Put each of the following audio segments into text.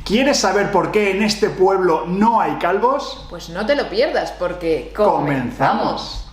¿Quieres saber por qué en este pueblo no hay calvos? Pues no te lo pierdas, porque ¡comenzamos!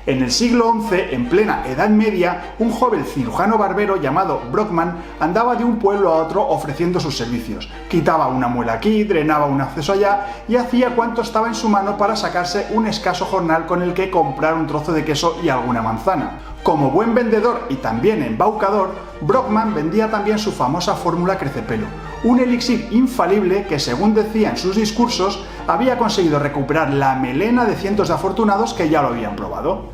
En el siglo XI, en plena Edad Media, un joven cirujano barbero llamado Brockman andaba de un pueblo a otro ofreciendo sus servicios. Quitaba una muela aquí, drenaba un acceso allá y hacía cuanto estaba en su mano para sacarse un escaso jornal con el que comprar un trozo de queso y alguna manzana. Como buen vendedor y también embaucador, Brockman vendía también su famosa fórmula Crecepelo, un elixir infalible que, según decía en sus discursos, había conseguido recuperar la melena de cientos de afortunados que ya lo habían probado.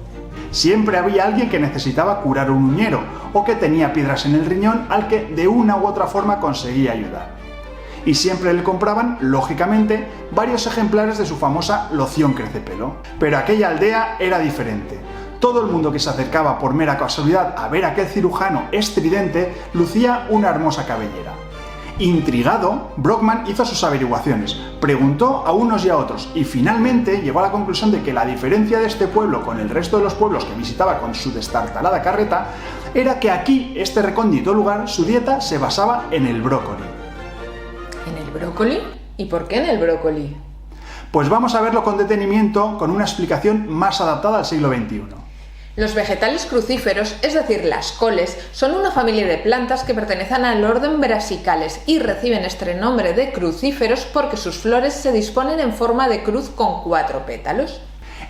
Siempre había alguien que necesitaba curar un uñero o que tenía piedras en el riñón al que de una u otra forma conseguía ayudar. Y siempre le compraban, lógicamente, varios ejemplares de su famosa loción Crecepelo. Pero aquella aldea era diferente. Todo el mundo que se acercaba por mera casualidad a ver a aquel cirujano estridente lucía una hermosa cabellera. Intrigado, Brockman hizo sus averiguaciones, preguntó a unos y a otros y finalmente llegó a la conclusión de que la diferencia de este pueblo con el resto de los pueblos que visitaba con su destartalada carreta era que aquí, este recóndito lugar, su dieta se basaba en el brócoli. ¿En el brócoli? ¿Y por qué en el brócoli? Pues vamos a verlo con detenimiento con una explicación más adaptada al siglo XXI. Los vegetales crucíferos, es decir, las coles, son una familia de plantas que pertenecen al orden Brassicales y reciben este nombre de crucíferos porque sus flores se disponen en forma de cruz con 4 pétalos.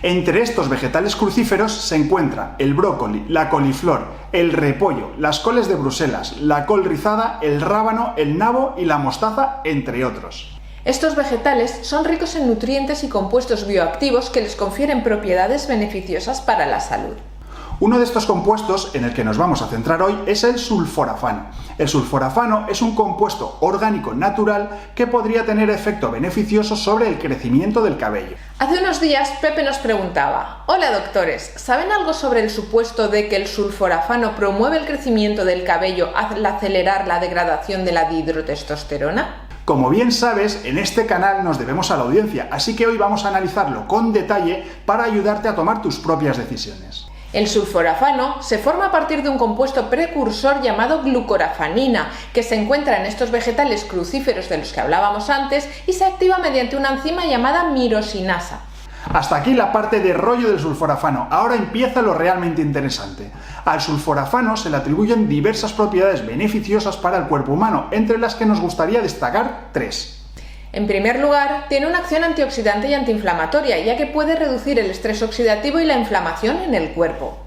Entre estos vegetales crucíferos se encuentra el brócoli, la coliflor, el repollo, las coles de Bruselas, la col rizada, el rábano, el nabo y la mostaza, entre otros. Estos vegetales son ricos en nutrientes y compuestos bioactivos que les confieren propiedades beneficiosas para la salud. Uno de estos compuestos en el que nos vamos a centrar hoy es el sulforafano. El sulforafano es un compuesto orgánico natural que podría tener efecto beneficioso sobre el crecimiento del cabello. Hace unos días Pepe nos preguntaba: hola doctores, ¿saben algo sobre el supuesto de que el sulforafano promueve el crecimiento del cabello al acelerar la degradación de la dihidrotestosterona? Como bien sabes, en este canal nos debemos a la audiencia, así que hoy vamos a analizarlo con detalle para ayudarte a tomar tus propias decisiones. El sulforafano se forma a partir de un compuesto precursor llamado glucorafanina, que se encuentra en estos vegetales crucíferos de los que hablábamos antes y se activa mediante una enzima llamada mirosinasa. Hasta aquí la parte de rollo del sulforafano. Ahora empieza lo realmente interesante. Al sulforafano se le atribuyen diversas propiedades beneficiosas para el cuerpo humano, entre las que nos gustaría destacar 3. En primer lugar, tiene una acción antioxidante y antiinflamatoria, ya que puede reducir el estrés oxidativo y la inflamación en el cuerpo.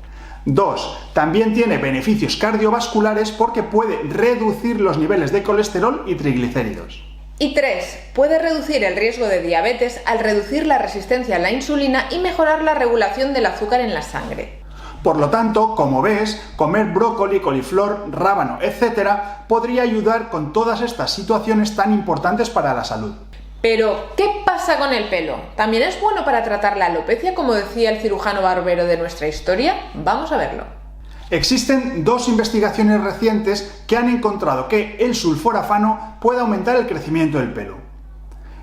2. También tiene beneficios cardiovasculares porque puede reducir los niveles de colesterol y triglicéridos. Y 3. Puede reducir el riesgo de diabetes al reducir la resistencia a la insulina y mejorar la regulación del azúcar en la sangre. Por lo tanto, como ves, comer brócoli, coliflor, rábano, etc. podría ayudar con todas estas situaciones tan importantes para la salud. Pero, ¿qué pasa con el pelo? ¿También es bueno para tratar la alopecia, como decía el cirujano barbero de nuestra historia? Vamos a verlo. Existen 2 investigaciones recientes que han encontrado que el sulforafano puede aumentar el crecimiento del pelo.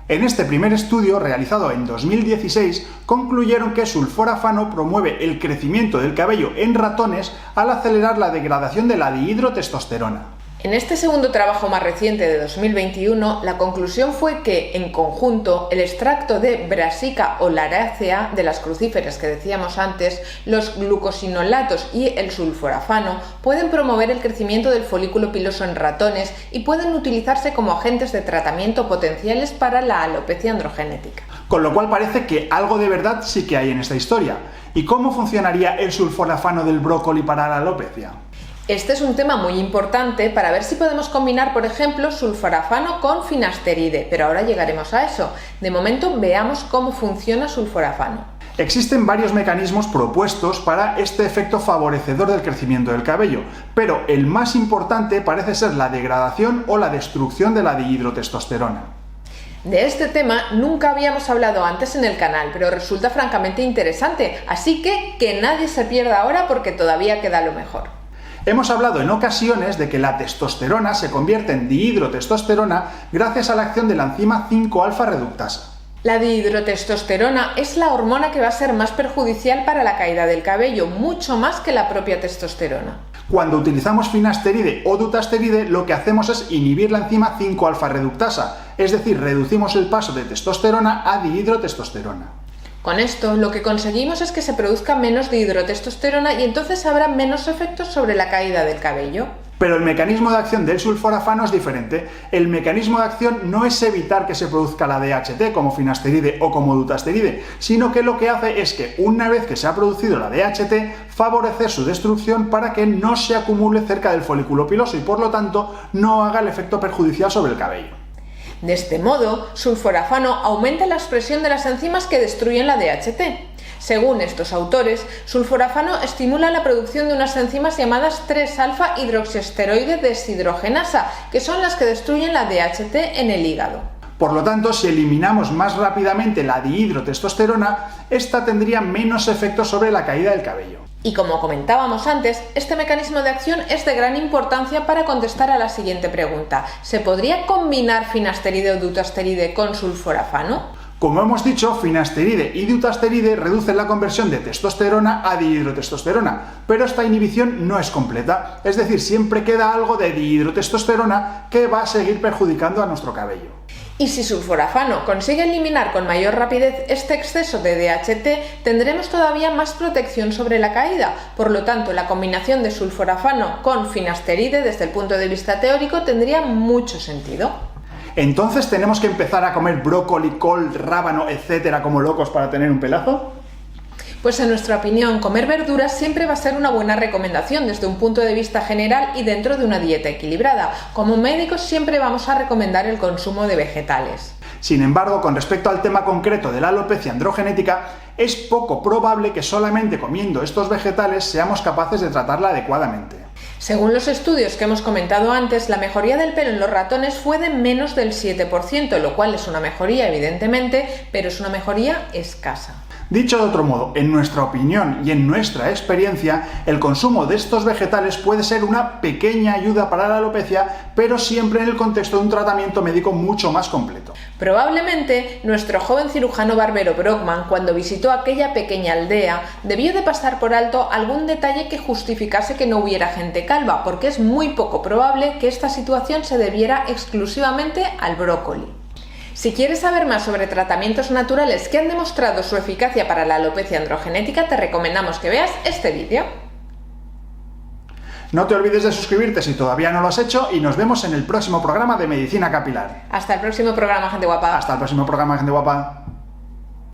En este primer estudio, realizado en 2016, concluyeron que sulforafano promueve el crecimiento del cabello en ratones al acelerar la degradación de la dihidrotestosterona. En este segundo trabajo más reciente de 2021, la conclusión fue que, en conjunto, el extracto de Brassica oleracea de las crucíferas que decíamos antes, los glucosinolatos y el sulforafano pueden promover el crecimiento del folículo piloso en ratones y pueden utilizarse como agentes de tratamiento potenciales para la alopecia androgenética. Con lo cual parece que algo de verdad sí que hay en esta historia. ¿Y cómo funcionaría el sulforafano del brócoli para la alopecia? Este es un tema muy importante para ver si podemos combinar, por ejemplo, sulforafano con finasteride, pero ahora llegaremos a eso. De momento veamos cómo funciona sulforafano. Existen varios mecanismos propuestos para este efecto favorecedor del crecimiento del cabello, pero el más importante parece ser la degradación o la destrucción de la dihidrotestosterona. De este tema nunca habíamos hablado antes en el canal, pero resulta francamente interesante, así que nadie se pierda ahora porque todavía queda lo mejor. Hemos hablado en ocasiones de que la testosterona se convierte en dihidrotestosterona gracias a la acción de la enzima 5-alfa reductasa. La dihidrotestosterona es la hormona que va a ser más perjudicial para la caída del cabello, mucho más que la propia testosterona. Cuando utilizamos finasteride o dutasteride, lo que hacemos es inhibir la enzima 5-alfa-reductasa, es decir, reducimos el paso de testosterona a dihidrotestosterona. Con esto, lo que conseguimos es que se produzca menos dihidrotestosterona y entonces habrá menos efectos sobre la caída del cabello. Pero el mecanismo de acción del sulforafano es diferente. El mecanismo de acción no es evitar que se produzca la DHT como finasteride o como dutasteride, sino que lo que hace es que una vez que se ha producido la DHT, favorecer su destrucción para que no se acumule cerca del folículo piloso y por lo tanto no haga el efecto perjudicial sobre el cabello. De este modo, sulforafano aumenta la expresión de las enzimas que destruyen la DHT. Según estos autores, sulforafano estimula la producción de unas enzimas llamadas 3-alfa-hidroxiesteroide deshidrogenasa, que son las que destruyen la DHT en el hígado. Por lo tanto, si eliminamos más rápidamente la dihidrotestosterona, esta tendría menos efecto sobre la caída del cabello. Y como comentábamos antes, este mecanismo de acción es de gran importancia para contestar a la siguiente pregunta: ¿se podría combinar finasteride o dutasteride con sulforafano? Como hemos dicho, finasteride y dutasteride reducen la conversión de testosterona a dihidrotestosterona, pero esta inhibición no es completa, es decir, siempre queda algo de dihidrotestosterona que va a seguir perjudicando a nuestro cabello. Y si sulforafano consigue eliminar con mayor rapidez este exceso de DHT, tendremos todavía más protección sobre la caída. Por lo tanto, la combinación de sulforafano con finasteride desde el punto de vista teórico tendría mucho sentido. ¿Entonces tenemos que empezar a comer brócoli, col, rábano, etcétera, como locos para tener un pelazo? Pues en nuestra opinión, comer verduras siempre va a ser una buena recomendación desde un punto de vista general y dentro de una dieta equilibrada. Como médicos siempre vamos a recomendar el consumo de vegetales. Sin embargo, con respecto al tema concreto de la alopecia androgenética, es poco probable que solamente comiendo estos vegetales seamos capaces de tratarla adecuadamente. Según los estudios que hemos comentado antes, la mejoría del pelo en los ratones fue de menos del 7%, lo cual es una mejoría evidentemente, pero es una mejoría escasa. Dicho de otro modo, en nuestra opinión y en nuestra experiencia, el consumo de estos vegetales puede ser una pequeña ayuda para la alopecia, pero siempre en el contexto de un tratamiento médico mucho más completo. Probablemente nuestro joven cirujano barbero Brockman, cuando visitó aquella pequeña aldea, debió de pasar por alto algún detalle que justificase que no hubiera gente calva, porque es muy poco probable que esta situación se debiera exclusivamente al brócoli. Si quieres saber más sobre tratamientos naturales que han demostrado su eficacia para la alopecia androgenética, te recomendamos que veas este vídeo. No te olvides de suscribirte si todavía no lo has hecho y nos vemos en el próximo programa de Medicina Capilar. Hasta el próximo programa, gente guapa. Hasta el próximo programa, gente guapa.